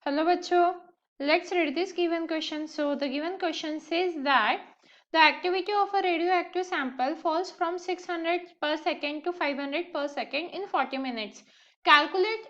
Hello bachcho, let's read this given question. So the given question says that the activity of a radioactive sample falls from 600 per second to 500 per second in 40 minutes. Calculate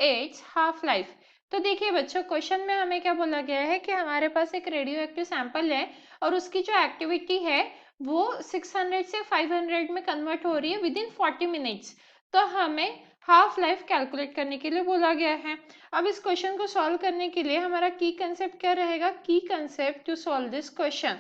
its half life. तो देखिए बच्चों, question में हमें क्या बोला गया है कि हमारे पास एक रेडियो एक्टिव सैंपल है और उसकी जो एक्टिविटी है वो 600 से 500 में कन्वर्ट हो रही है विद इन 40 मिनट्स। तो हमें हाफ लाइफ कैलकुलेट करने के लिए बोला गया है। अब इस क्वेश्चन को सॉल्व करने के लिए हमारा की कंसेप्ट क्या रहेगा? की concept to solve this question,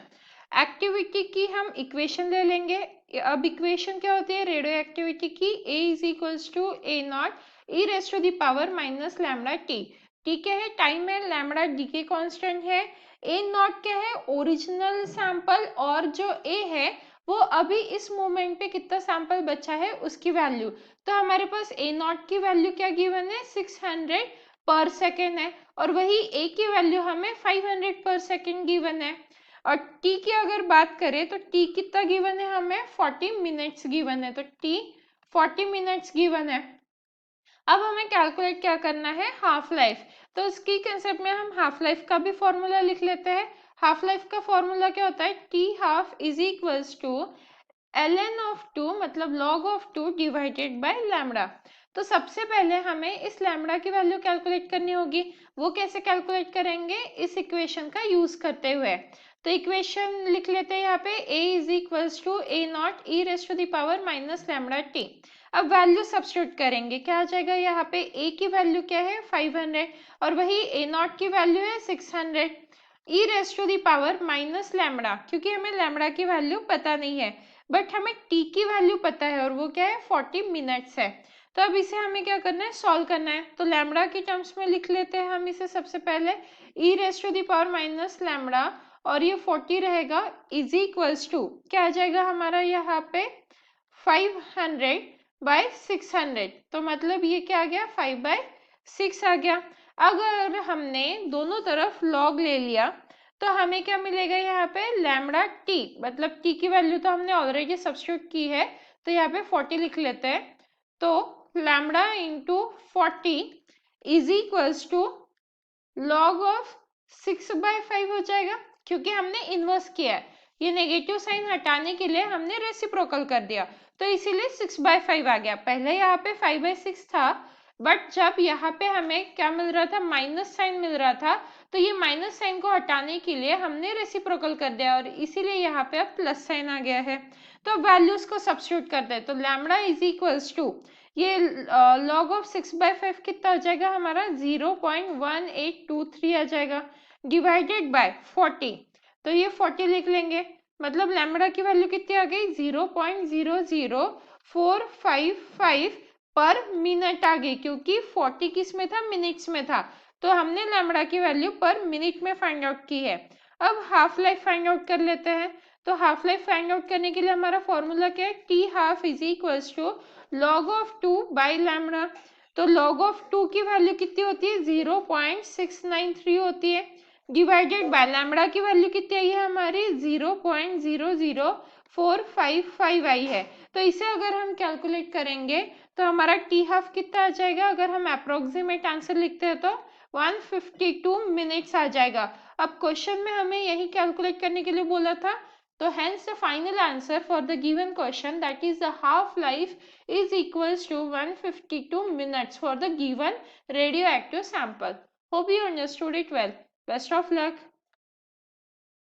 activity की हम इक्वेशन ले लेंगे। अब इक्वेशन क्या होती है रेडियो एक्टिविटी की? A is equals to A naught e raise to the power minus lambda t. T क्या है? टाइम है। लैम्डा डी के कॉन्स्टेंट है। ए नॉट क्या है? ओरिजिनल सैंपल, और जो ए है वो अभी इस मोमेंट पे कितना सैंपल बचा है उसकी वैल्यू। तो हमारे पास ए नॉट की वैल्यू क्या गिवन है? 600 पर सेकेंड है, और वही ए की वैल्यू हमें 500 पर सेकेंड गिवन है। और टी की अगर बात करें तो टी कितना गिवन है? हमें 40 मिनट्स गिवन है। तो टी 40 मिनट्स गिवन है। अब हमें कैलकुलेट क्या करना है? Half life. तो इसकी कंसेप्ट में हम हाफ लाइफ का भी फॉर्मूला लिख लेते हैं। हाफ लाइफ का फॉर्मूला क्या होता है? T half is equals to ln of 2 मतलब log of 2 divided by lambda. तो सबसे पहले हमें इस लैम्डा की वैल्यू कैलकुलेट करनी होगी। वो कैसे कैलकुलेट करेंगे? इस इक्वेशन का यूज करते हुए। तो इक्वेशन लिख लेते हैं यहाँ पे, a is equals to A naught e raise to the power minus lambda t. अब वैल्यू सब्स्टिट्यूट करेंगे, क्या आ जाएगा? यहाँ पे a की वैल्यू क्या है? 500, और वही a नॉट की वैल्यू है 600 e raise to the power minus lambda, क्योंकि हमें लैम्डा की वैल्यू पता नहीं है बट हमें टी की वैल्यू पता है, और वो क्या है? 40 मिनट्स है। तो अब इसे हमें क्या करना है? सॉल्व करना है। तो लैम्डा की टर्म्स में लिख लेते हैं हम इसे सबसे पहले, e raise to the power minus lambda, और ये 40 रहेगा इज इक्वल्स टू क्या आ जाएगा हमारा यहाँ पे? 500 बाय 600। तो मतलब ये क्या आ गया? 5/6 आ गया। अगर हमने दोनों तरफ लॉग ले लिया तो हमें क्या मिलेगा यहाँ पे? लैम्डा टी, मतलब टी की वैल्यू तो हमने ऑलरेडी सब्स्टिट्यूट की है, तो यहाँ पे 40 लिख लेते हैं। तो lambda into 40 is equals to log of 6/5 हो जाएगा, क्योंकि हमने इनवर्स किया है। ये नेगेटिव साइन हटाने के लिए हमने रेसिप्रोकल कर दिया, तो इसीलिए 6/5 आ गया। पहले यहाँ पे 5/6 था, बट जब यहाँ पे हमें क्या मिल रहा था? माइनस साइन मिल रहा था, तो ये माइनस साइन को हटाने के लिए हमने रेसिप्रोकल कर दिया, और इसीलिए यहाँ पे अब प्लस साइन आ गया है। तो वैल्यूज को सब्स्टिट्यूट करते हैं। तो लैम्डा इज इक्वल्स टू ये लॉग ऑफ 6/5 कितना हो जाएगा हमारा? 0.1823 आ जाएगा, डिवाइडेड बाय 40। तो ये 40 लिख लेंगे, मतलब लैम्डा की वैल्यू कितनी आ गई? 0.00455 पर मिनट आ गई, क्योंकि 40 किस में था? मिनट्स में था। तो हमने लैम्डा की वैल्यू पर मिनट में फाइंड आउट की है। अब हाफ लाइफ फाइंड आउट कर लेते हैं। तो हाफ लाइफ फाइंड आउट करने के लिए हमारा फॉर्मूला क्या है? T half is equals to log of 2 by lambda. तो log ऑफ 2 की वैल्यू कितनी होती है? 0.693 होती है, डिवाइडेड बाय लैम्डा की वैल्यू कितनी आई है हमारी? 0.00455 आई है। तो इसे अगर हम कैलकुलेट करेंगे तो हमारा टी हाफ कितना आ जाएगा? अगर हम अप्रोक्सीमेट आंसर लिखते हैं तो 152 मिनट्स आ जाएगा। अब क्वेश्चन में हमें यही कैलकुलेट करने के लिए बोला था, तो hence the final answer for the given question, that is the half life, is equals to 152 minutes for the given radioactive sample. Hope you understood it well. Best of luck.